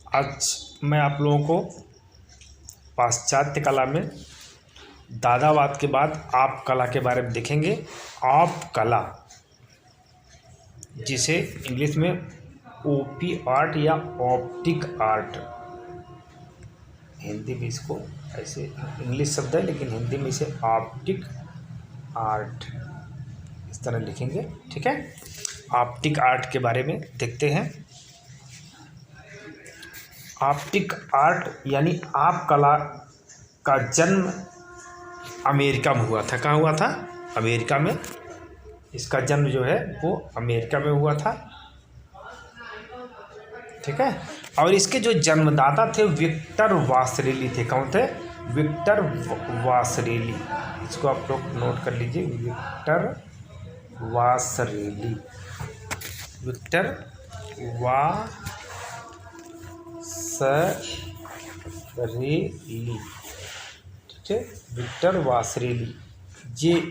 आज मैं आप लोगों को पाश्चात्य कला में दादावाद के बाद आप कला के बारे में देखेंगे। आप कला, जिसे इंग्लिश में ओपी आर्ट या ऑप्टिक आर्ट, हिंदी में इसको ऐसे इंग्लिश शब्द है लेकिन हिंदी में इसे ऑप्टिक आर्ट इस तरह लिखेंगे। ठीक है, ऑप्टिक आर्ट के बारे में देखते हैं। ऑप्टिक आर्ट यानी आप कला का जन्म अमेरिका में हुआ था। कहाँ हुआ था? अमेरिका में। इसका जन्म जो है वो अमेरिका में हुआ था। ठीक है, और इसके जो जन्मदाता थे विक्टर वासरेली थे। कौन थे? विक्टर वासरेली। इसको आप लोग नोट कर लीजिए, विक्टर वासरेली। विक्टर वासरेली, ठीक है, विक्टर वासरेली। ये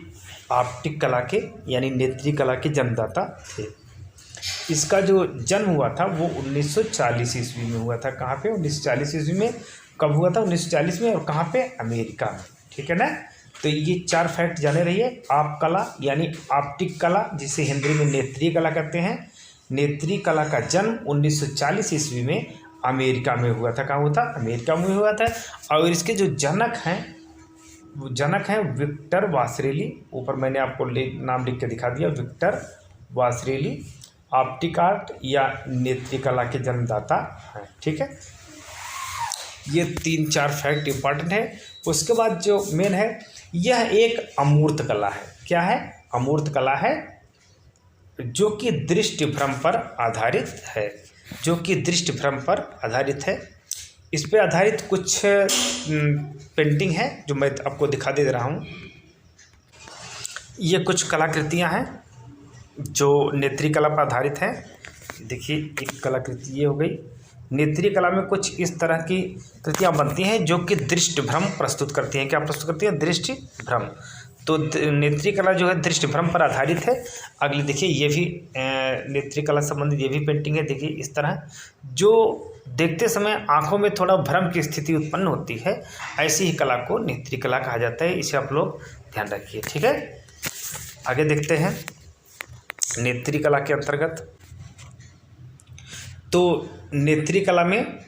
ऑप्टिक कला के यानी नेत्री कला के जन्मदाता थे। इसका जो जन्म हुआ था वो 1940 ईस्वी में हुआ था। कहाँ पे? 1940 ईस्वी में। कब हुआ था? 1940 में। और कहाँ पे? अमेरिका में। ठीक है ना। तो ये 4 फैक्ट जाने रहिए। आप कला यानी ऑप्टिक कला, जिसे हिंदी में नेत्री कला कहते हैं। नेत्री कला का जन्म 1940 ईस्वी में अमेरिका में हुआ था। कहाँ हुआ था? अमेरिका में हुआ था। और इसके जो जनक हैं वो जनक हैं विक्टर वासरेली। ऊपर मैंने आपको नाम लिख के दिखा दिया, विक्टर वासरेली। ऑप्टिक आर्ट या नेत्री कला के जन्मदाता हैं। ठीक है, ये 3-4 फैक्ट इंपॉर्टेंट है। उसके बाद जो मेन है, यह एक अमूर्त कला है। क्या है? अमूर्त कला है, जो कि दृष्टि भ्रम पर आधारित है। जो कि दृष्टि भ्रम पर आधारित है। इस पे आधारित कुछ पेंटिंग है जो मैं आपको दिखा दे रहा हूँ। ये कुछ कलाकृतियाँ हैं जो नेत्री कला पर आधारित हैं। देखिए, एक कलाकृति ये हो गई। नेत्री कला में कुछ इस तरह की कृतियाँ बनती हैं जो कि दृष्टि भ्रम प्रस्तुत करती हैं। क्या प्रस्तुत करती हैं? दृष्टि भ्रम। तो नेत्री कला जो है दृष्टि भ्रम पर आधारित है। अगली देखिए, ये भी नेत्री कला संबंधित ये भी पेंटिंग है। देखिए, इस तरह जो देखते समय आंखों में थोड़ा भ्रम की स्थिति उत्पन्न होती है, ऐसी ही कला को नेत्री कला कहा जाता है। इसे आप लोग ध्यान रखिए। ठीक है, आगे देखते हैं नेत्री कला के अंतर्गत। तो नेत्री कला में,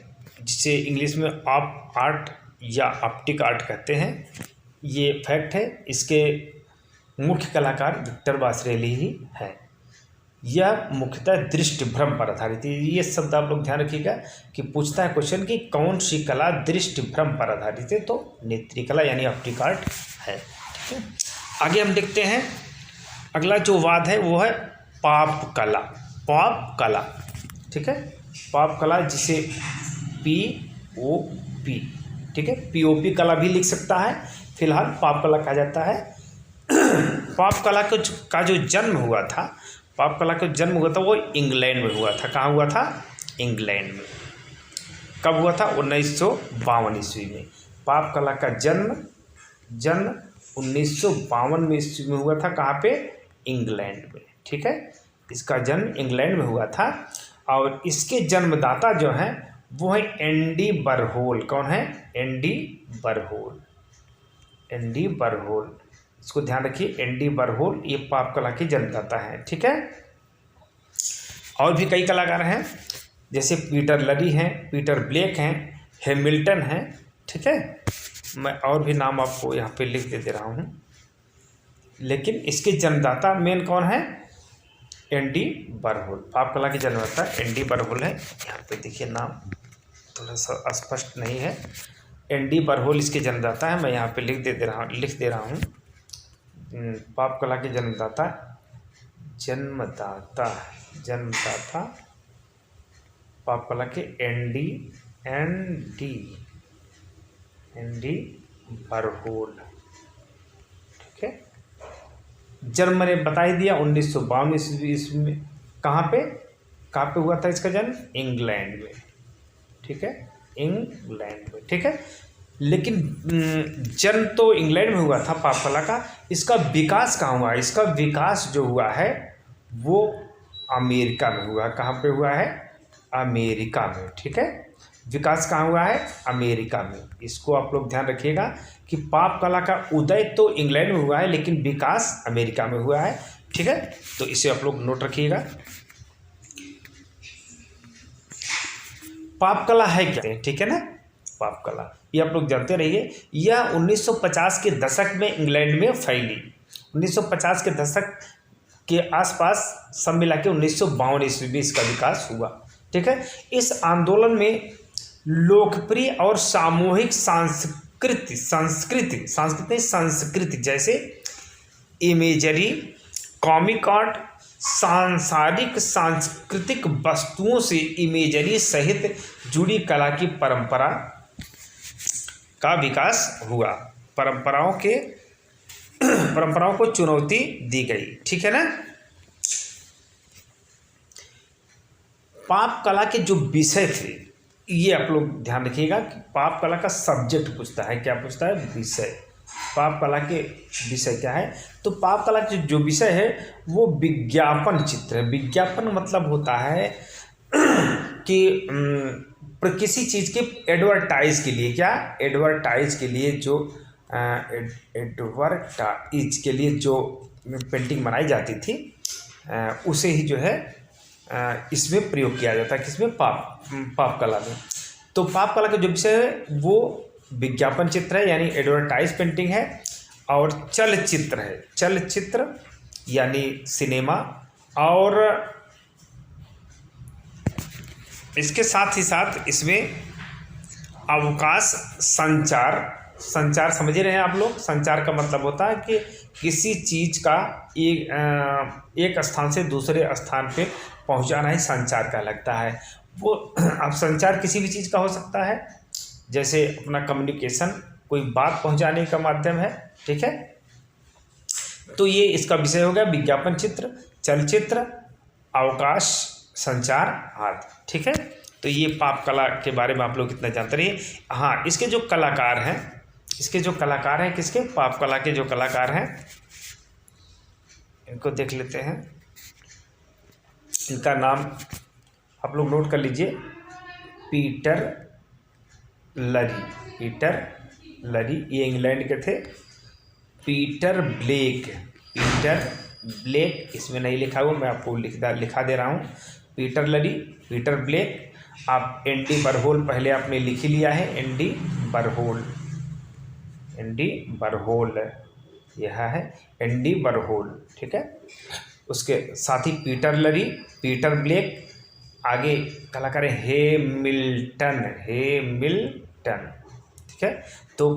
जिसे इंग्लिश में ऑप आर्ट या ऑप्टिक आर्ट कहते हैं, ये फैक्ट है। इसके मुख्य कलाकार विक्टर वासरेली ही है। यह मुख्यतः दृष्टि भ्रम पर आधारित है। ये शब्द आप लोग ध्यान रखिएगा कि पूछता है क्वेश्चन कि कौन सी कला दृष्टि भ्रम पर आधारित है, तो नेत्री कला यानी ऑप्टिक आर्ट है। ठीक है, आगे हम देखते हैं। अगला जो वाद है वो है पाप कला। पाप कला, ठीक है, पाप कला, जिसे POP, ठीक है, POP कला भी लिख सकता है। फिलहाल पाप कला कहा जाता है। पाप कला का जो जन्म हुआ था, पाप कला का जन्म हुआ था वो इंग्लैंड में हुआ था। कहाँ हुआ था? इंग्लैंड में। कब हुआ था? 1952 ईस्वी में। पाप कला का जन्म 1952 ईस्वी में हुआ था। कहाँ पे? इंग्लैंड में। ठीक है, इसका जन्म इंग्लैंड में हुआ था। और इसके जन्मदाता जो हैं वो है एंडी बरहोल। कौन है? एंडी बरहोल। एंडी बरहोल, इसको ध्यान रखिए। एंडी बरहोल ये पाप कला के जन्मदाता हैं। ठीक है, और भी कई कलाकार हैं, जैसे पीटर लरी हैं, पीटर ब्लेक हैं, हैमिल्टन हैं। ठीक है, मैं और भी नाम आपको यहाँ पे लिख दे रहा हूँ, लेकिन इसके जन्मदाता मेन कौन है? एंडी बरहोल। पाप कला के जन्मदाता एंडी बरहोल है। यहाँ पे देखिए, नाम थोड़ा सा स्पष्ट नहीं है। एंडी बरहोल इसके जन्मदाता है। मैं यहाँ पे लिख दे रहा हूँ। पाप कला के जन्मदाता पाप कला के एंडी बरहोल। ठीक है, जन्म मैंने बता ही दिया 1952 ईस्वी में। कहाँ पे हुआ था इसका जन्म? इंग्लैंड में। ठीक है, इंग्लैंड में। ठीक है, लेकिन जन्म तो इंग्लैंड में हुआ था पाप कला का। इसका विकास कहाँ हुआ? इसका विकास जो हुआ है वो अमेरिका में हुआ। कहाँ पे हुआ है? अमेरिका में। ठीक है, विकास कहाँ हुआ है? अमेरिका में। इसको आप लोग ध्यान रखिएगा कि पाप कला का उदय तो इंग्लैंड में हुआ है लेकिन विकास अमेरिका में हुआ है। ठीक है, तो इसे आप लोग नोट रखिएगा। पाप कला है क्या? ठीक है ना, पाप कला ये आप लोग जानते रहिए। यह 1950 के दशक में इंग्लैंड में फैली। 1950 के दशक के आसपास सब मिला के 1952 ईस्वी में इसका विकास हुआ। ठीक है, इस आंदोलन में लोकप्रिय और सामूहिक संस्कृति जैसे इमेजरी, कॉमिक आर्ट, सांसारिक सांस्कृतिक वस्तुओं से इमेजरी सहित जुड़ी कला की परंपरा का विकास हुआ। परंपराओं को चुनौती दी गई। ठीक है ना। पाप कला के जो विषय थे ये आप लोग ध्यान रखिएगा कि पाप कला का सब्जेक्ट पूछता है। क्या पूछता है? विषय। पाप कला के विषय क्या है? तो पाप कला के जो विषय है वो विज्ञापन चित्र है। विज्ञापन मतलब होता है कि किसी चीज़ के एडवर्टाइज के लिए, क्या एडवर्टाइज के लिए जो एडवर्टाइज के लिए जो पेंटिंग बनाई जाती थी उसे ही जो है इसमें प्रयोग किया जाता है। किसमें? पाप कला में। तो पाप कला का जो विषय है वो विज्ञापन चित्र है यानी एडवर्टाइज पेंटिंग है, और चलचित्र है। चलचित्र यानी सिनेमा, और इसके साथ ही साथ इसमें अवकाश संचार समझ रहे हैं आप लोग। संचार का मतलब होता है कि किसी चीज़ का एक स्थान से दूसरे स्थान पे पहुंचाना ही संचार कहलाता है। वो अब संचार किसी भी चीज़ का हो सकता है, जैसे अपना कम्युनिकेशन कोई बात पहुंचाने का माध्यम है। ठीक है, तो ये इसका विषय हो गया विज्ञापन चित्र, चलचित्र, अवकाश, संचार आदि। ठीक है, तो ये पाप कला के बारे में आप लोग कितना जानते रहिए। हाँ, इसके जो कलाकार हैं किसके? पाप कला के जो कलाकार हैं इनको देख लेते हैं। इनका नाम आप लोग नोट कर लीजिए। पीटर लरी, ये इंग्लैंड के थे। पीटर ब्लेक इसमें नहीं लिखा हुआ, मैं आपको लिखा दे रहा हूँ। पीटर लरी, पीटर ब्लेक। आप एंडी बरहोल पहले आपने लिख ही लिया है। एंडी बरहोल यह है एंडी बरहोल। ठीक है, उसके साथ ही पीटर लरी, पीटर ब्लेक, आगे कलाकार हेमिल्टन। ठीक है, तो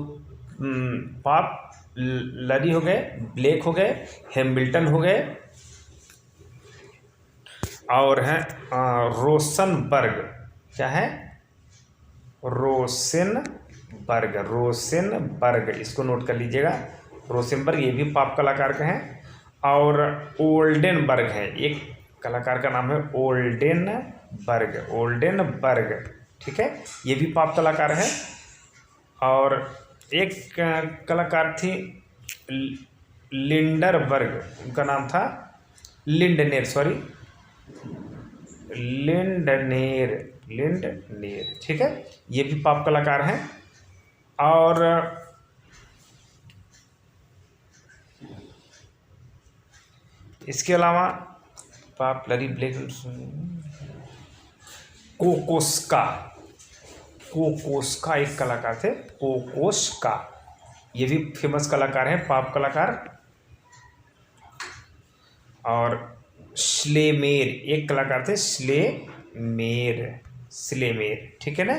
पाप लरी हो गए, ब्लेक हो गए, हेमिल्टन हो गए, और हैं रोशनबर्ग। क्या है? रोशनबर्ग, इसको नोट कर लीजिएगा। रोशनबर्ग ये भी पाप कलाकार के हैं। और ओल्डेनबर्ग है, एक कलाकार का नाम है ओल्डेनबर्ग। ठीक है, ये भी पाप कलाकार है। और एक कलाकार थी लिंडरबर्ग, उनका नाम था लिंडनेर। ठीक है, ये भी पाप कलाकार हैं। और इसके अलावा पाप लरी ब्लेक, कोकोस्का एक कलाकार थे। कोकोस्का ये भी फेमस कलाकार हैं, पाप कलाकार। और स्लेमेर एक कलाकार थे, स्लेमेर। ठीक है ना।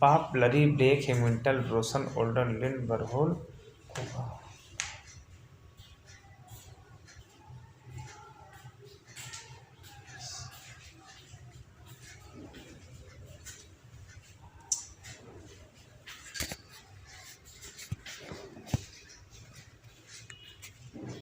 पाप लरी ब्लेक, हेमिल्टन, रोशन, ओल्डन, लिंड, बरहोल,